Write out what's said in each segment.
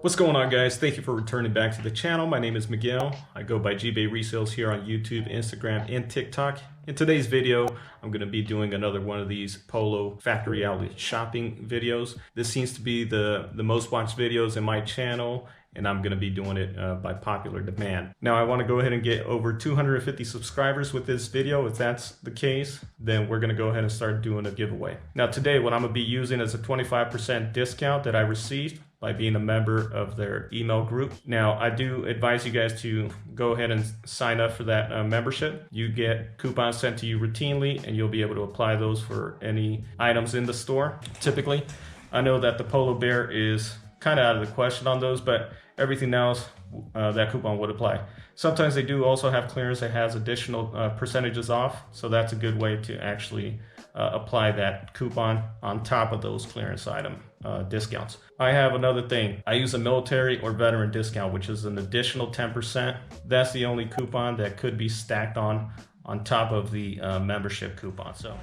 What's going on, guys? Thank you for returning back to the channel. My name is Miguel. I go by Ebay Resales here on YouTube, Instagram, and TikTok. In today's video, I'm going to be doing another one of these Polo factory outlet shopping videos. This seems to be the most watched videos in my channel, and I'm going to be doing it by popular demand. Now, I want to go ahead and get over 250 subscribers with this video. If that's the case, then we're going to go ahead and start doing a giveaway. Now, today, what I'm going to be using is a 25% discount that I received by being a member of their email group. Now, I do advise you guys to go ahead and sign up for that membership. You get coupons sent to you routinely, and you'll be able to apply those for any items in the store. Typically, I know that the Polo Bear is kind of out of the question on those, but everything else, that coupon would apply. Sometimes they do also have clearance that has additional percentages off, so that's a good way to actually apply that coupon on top of those clearance item discounts. I have another thing. I use a military or veteran discount, which is an additional 10%. That's the only coupon that could be stacked on top of the membership coupon. So.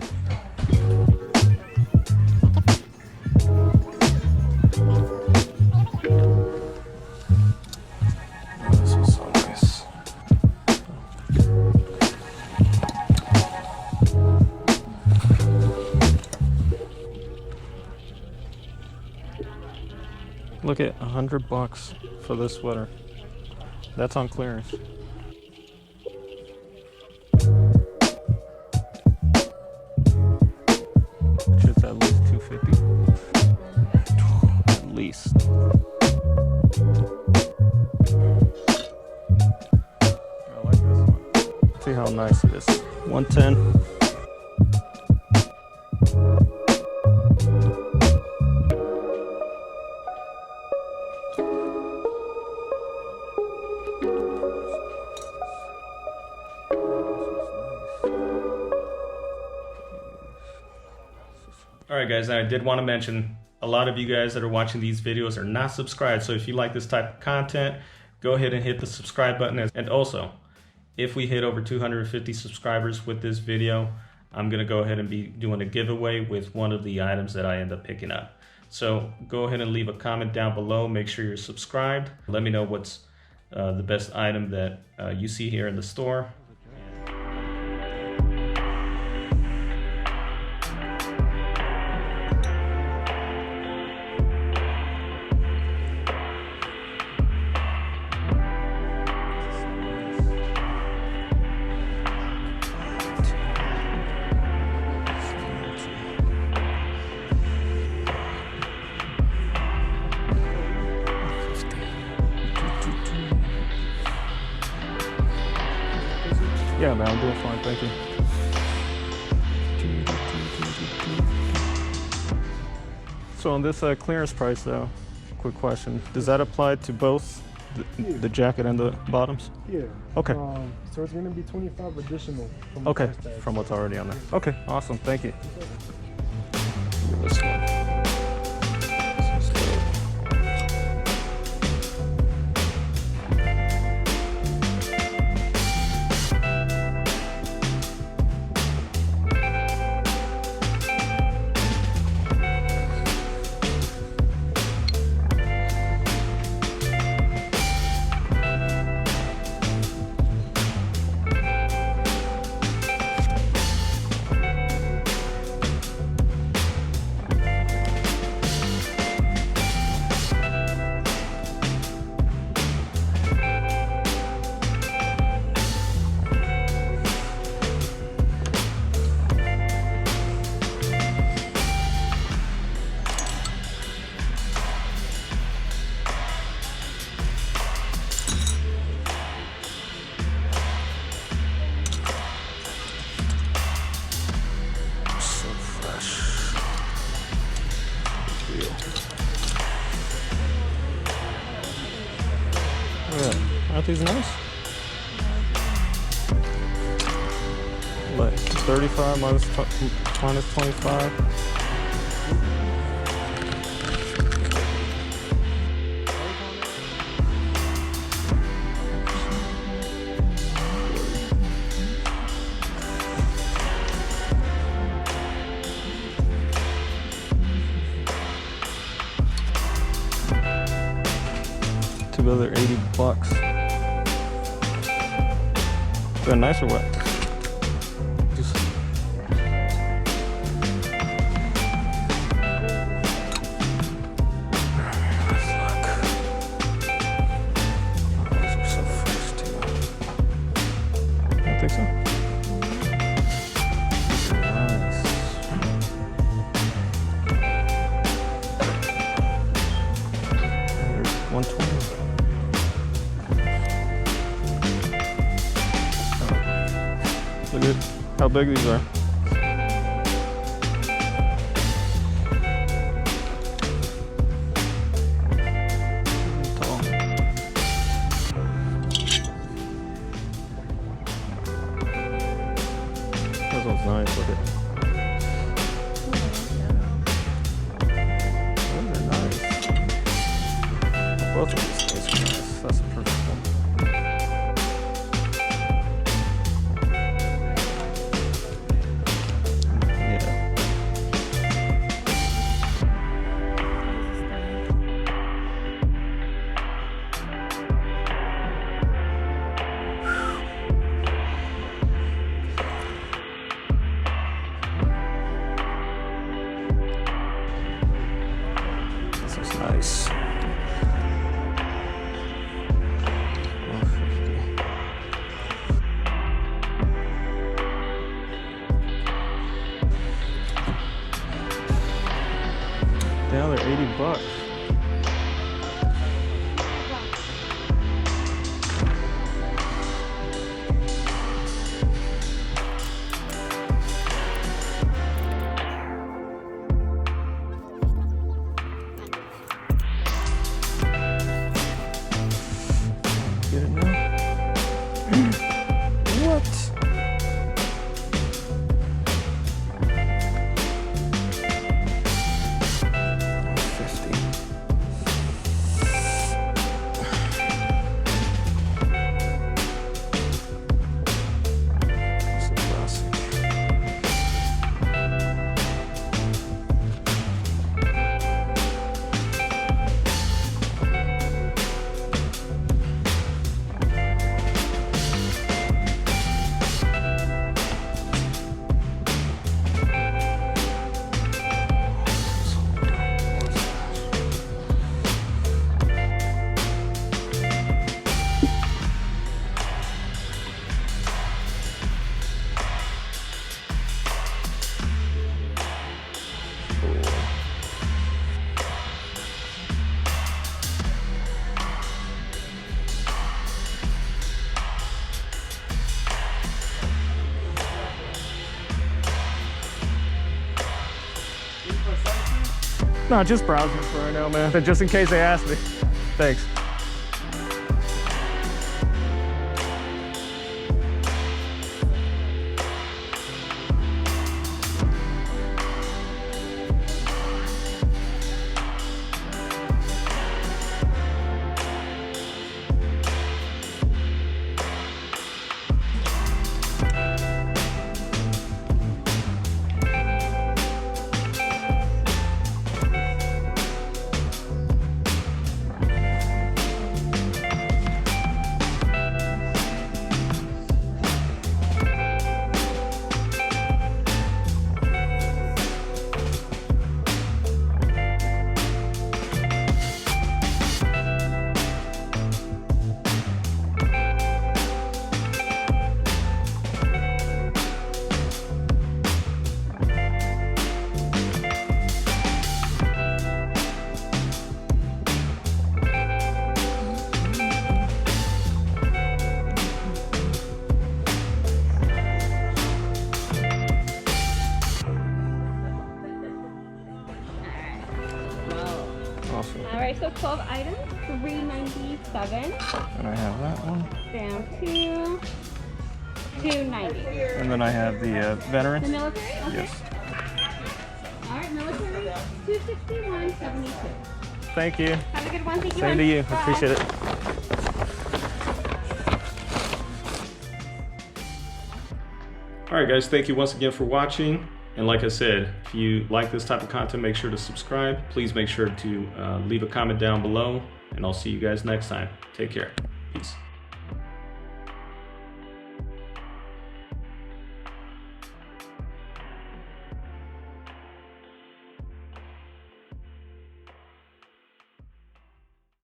Look at $100 for this sweater. That's on clearance. Which is at least $250. At least. I like this one. See how nice it is. 110. Alright guys, I did want to mention a lot of you guys that are watching these videos are not subscribed, so if you like this type of content, go ahead and hit the subscribe button. And also, if we hit over 250 subscribers with this video, I'm going to go ahead and be doing a giveaway with one of the items that I end up picking up. So go ahead and leave a comment down below, make sure you're subscribed. Let me know what's the best item that you see here in the store. Yeah, man, I'm doing fine, thank you. So on this clearance price though, quick question, does that apply to both the jacket and the bottoms? Yeah. Okay. So it's going to be 25 additional from the okay, price tag. from what's already on there. Okay, awesome, thank you. This one. Aren't these nice? Like 35 minus 25. to the other 80 bucks. Is that nice or what? Just... Let's look. Oh, those are so fresh too. I think so. Nice. 120. Look at how big these are. Tall. This one's nice. Look at. Those are nice. Both of these things are nice. That's a perfect one. This is nice. 150. Now they're 80 bucks. Get it now? What? No, just browsing for right now, man. Just in case they ask me. Thanks. Awesome. All right, so 12 items, $397. And I have that one. Down to $290. And then I have the veteran. The military? Okay. Yes. All right, military, $261.72. Thank you. Have a good one. Thank you. Same to you. Bye. Appreciate it. All right, guys. Thank you once again for watching. And like I said, if you like this type of content, make sure to subscribe. Please make sure to leave a comment down below and I'll see you guys next time. Take care. Peace.